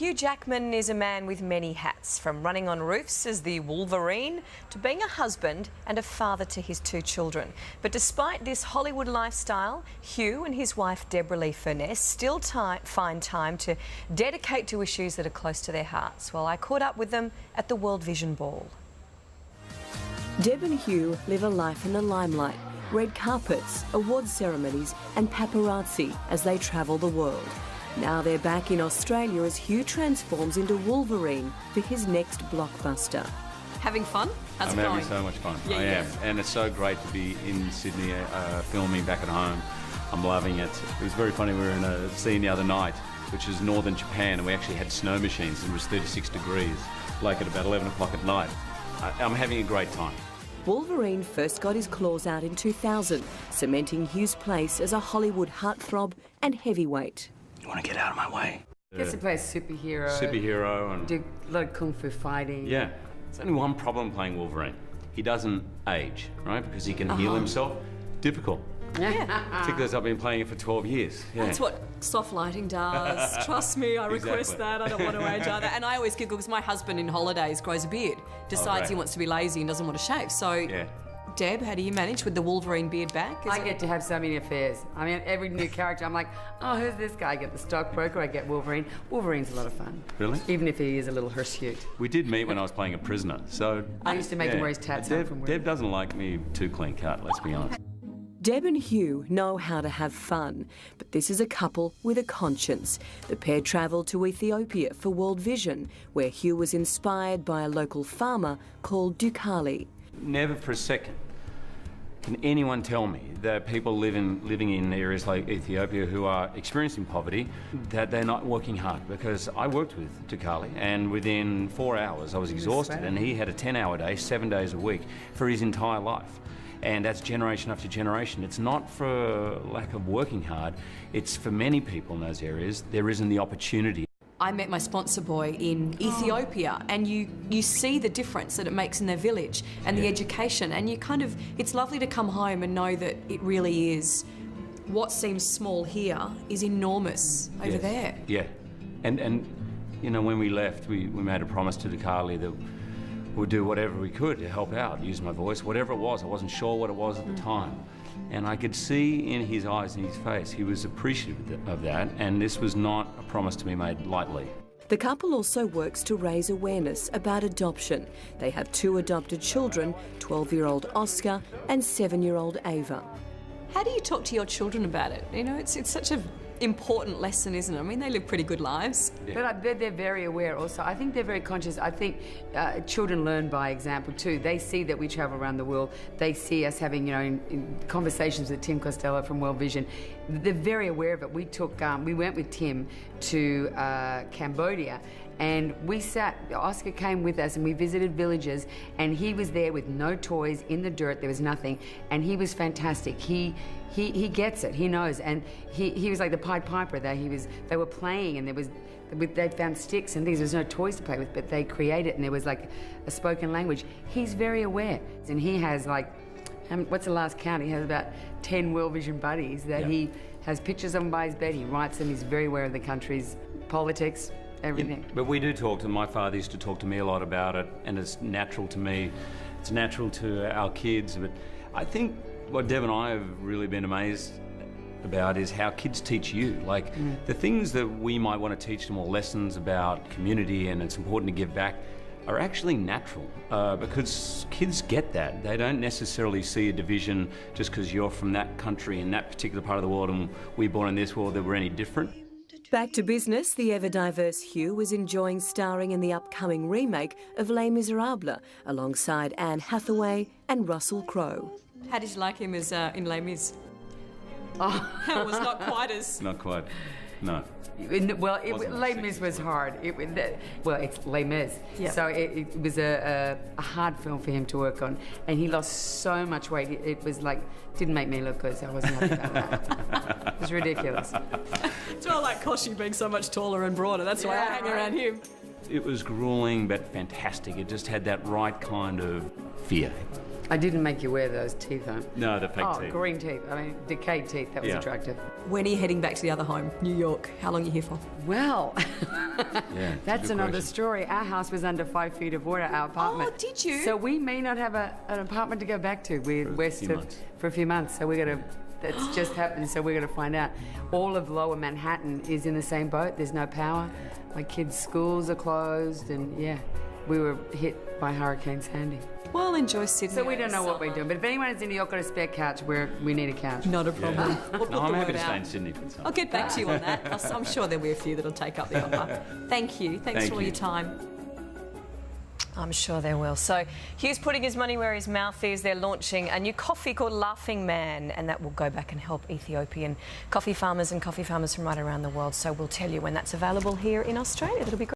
Hugh Jackman is a man with many hats, from running on roofs as the Wolverine to being a husband and a father to his 2 children. But despite this Hollywood lifestyle, Hugh and his wife Deborah Lee Furness still find time to dedicate to issues that are close to their hearts. Well, I caught up with them at the World Vision Ball. Deb and Hugh live a life in the limelight, red carpets, awards ceremonies and paparazzi as they travel the world. Now they're back in Australia as Hugh transforms into Wolverine for his next blockbuster. Having fun? How's it going? I'm having so much fun. Yeah, I am. And it's so great to be in Sydney filming back at home. I'm loving it. It was very funny. We were in a scene the other night, which is northern Japan, and we actually had snow machines and it was 36 degrees, like at about 11 o'clock at night. I'm having a great time. Wolverine first got his claws out in 2000, cementing Hugh's place as a Hollywood heartthrob and heavyweight. You want to get out of my way? Gets to play a superhero. Superhero and do a lot of kung fu fighting. Yeah. There's only one problem playing Wolverine. He doesn't age, right? Because he can heal himself. Difficult. Yeah. Particularly as I've been playing it for 12 years. Yeah. That's what soft lighting does. Trust me, I request that. I don't want to age either. And I always giggle because my husband in holidays grows a beard, decides he wants to be lazy and doesn't want to shave. So, yeah. Deb, how do you manage with the Wolverine beard back? I get to have so many affairs. I mean, every new character, I'm like, oh, who's this guy? I get the stockbroker, I get Wolverine. Wolverine's a lot of fun. Really? Even if he is a little hirsute. We did meet when I was playing a prisoner, so... I used to make him wear his tats out from work. Deb doesn't like me too clean cut, let's be honest. Deb and Hugh know how to have fun, but this is a couple with a conscience. The pair travelled to Ethiopia for World Vision, where Hugh was inspired by a local farmer called Dukali. Never for a second can anyone tell me that people living in areas like Ethiopia who are experiencing poverty, that they're not working hard. Because I worked with Dukali, and within 4 hours I was exhausted, and he had a 10-hour day, 7 days a week for his entire life. And that's generation after generation. It's not for lack of working hard, it's for many people in those areas, there isn't the opportunity. I met my sponsor boy in Ethiopia, and you see the difference that it makes in their village and the education, and you kind of, it's lovely to come home and know that it really is, what seems small here is enormous over there. Yeah, and you know, when we left, we made a promise to Dukali that we'd do whatever we could to help out, use my voice, whatever it was. I wasn't sure what it was at the time. And I could see in his eyes and his face, he was appreciative of that, and this was not a promise to be made lightly. The couple also works to raise awareness about adoption. They have 2 adopted children, 12-year-old Oscar and 7-year-old Ava. How do you talk to your children about it? You know, it's such an important lesson, isn't it? I mean, they live pretty good lives. Yeah. But they're very aware also. I think they're very conscious. I think children learn by example too. They see that we travel around the world. They see us having, you know, in conversations with Tim Costello from World Vision. They're very aware of it. We went with Tim to Cambodia, and Oscar came with us and we visited villages, and he was there with no toys, in the dirt, there was nothing, and he was fantastic. He gets it, he knows, and he was like the Pied Piper. They were playing, and they found sticks and things. There was no toys to play with, but they created, and there was like a spoken language. He's very aware, and he has like, what's the last count? He has about 10 World Vision buddies that he has pictures of them by his bed. He writes them. He's very aware of the country's politics, everything. Yeah, but we do talk to, my father used to talk to me a lot about it, and it's natural to me. It's natural to our kids, but I think what Deb and I have really been amazed about is how kids teach you. Like, the things that we might want to teach them, or lessons about community and it's important to give back, are actually natural, because kids get that. They don't necessarily see a division just because you're from that country in that particular part of the world and we're born in this world, that we're any different. Back to business, the ever-diverse Hugh was enjoying starring in the upcoming remake of Les Miserables alongside Anne Hathaway and Russell Crowe. How did you like him as in Les Mis? Oh, it was not quite as... Not quite, no. Well, Les Mis was hard. It's Les Mis. Yeah. So it was a hard film for him to work on, and he lost so much weight. It was like, didn't make me look good, so I wasn't happy about that. It was ridiculous. It's all like Koshy being so much taller and broader. That's why I hang around him. It was grueling, but fantastic. It just had that right kind of fear. I didn't make you wear those teeth, huh? No, the fake Oh, teeth. green teeth. I mean, decayed teeth. That was Yeah. attractive. When are you heading back to the other home, New York? How long are you here for? Well, Yeah, that's good another question. story. Our house was under 5 feet of water, our apartment. Oh, did you? So we may not have an apartment to go back to. We're west few of months. for a few months. So we're gonna. That's just happened. So we're gonna find out. All of Lower Manhattan is in the same boat. There's no power. My kids' schools are closed, and yeah, we were hit by Hurricane Sandy. Well, enjoy Sydney. So we don't know what we're doing. But if anyone is in New York got a spare couch, we need a couch. Not a problem. We'll put No, the I'm word happy to stay out. in Sydney for some. I'll get back to you on that. I'm sure there'll be a few that'll take up the offer. Thank you. Thanks Thank for all you. your time. I'm sure they will. So Hugh's putting his money where his mouth is. They're launching a new coffee called Laughing Man, and that will go back and help Ethiopian coffee farmers and coffee farmers from right around the world. So we'll tell you when that's available here in Australia. That'll be great.